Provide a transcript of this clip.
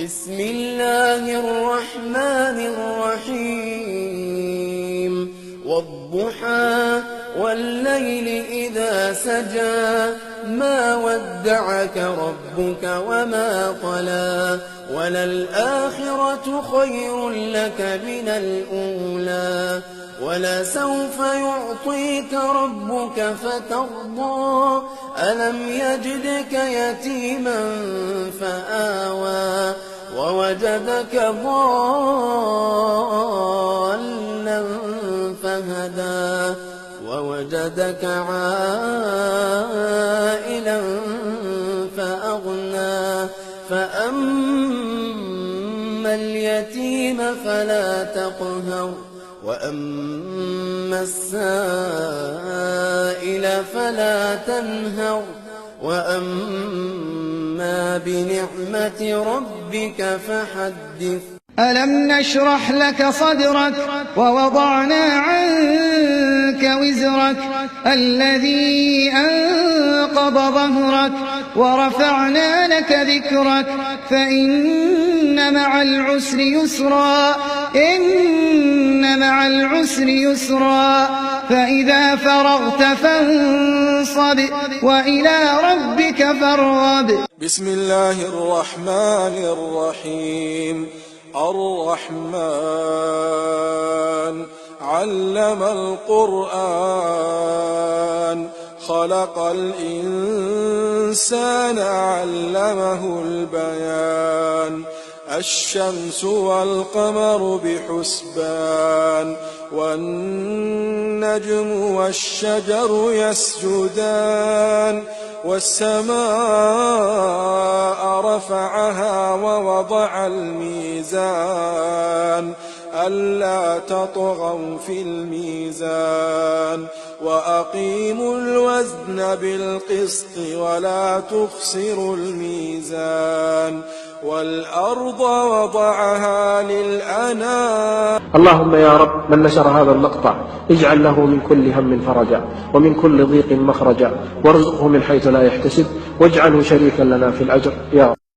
بسم الله الرحمن الرحيم والضحى والليل إذا سجى ما ودعك ربك وما قلى وللآخرة خير لك من الأولى ولسوف يعطيك ربك فترضى ألم يجدك يتيما فآوى ووجدك ضالا فهدى ووجدك عائلا فأغنى فأما اليتيم فلا تقهر وأما السائل فلا تنهر وأما بنعمة ربك فحدث. ألم نشرح لك صدرك ووضعنا عنك وزرك الذي أنقض ظهرك ورفعنا لك ذكرك فإن مع العسر يسرا إن مع العسر يسرا فإذا فرغت فانصب وإلى ربك فارغب. بسم الله الرحمن الرحيم. الرحمن علم القرآن خلق الإنسان علمه البيان الشمس والقمر بحسبان والنجم والشجر يسجدان والسماء رفعها ووضع الميزان ألا تطغوا في الميزان وأقيموا الوزن بالقسط ولا تخسروا الميزان والأرض وضعها للأنام. اللهم يا رب من نشر هذا المقطع اجعل له من كل هم فرجا ومن كل ضيق مخرجا وارزقه من حيث لا يحتسب واجعله شريكا لنا في الأجر يا رب.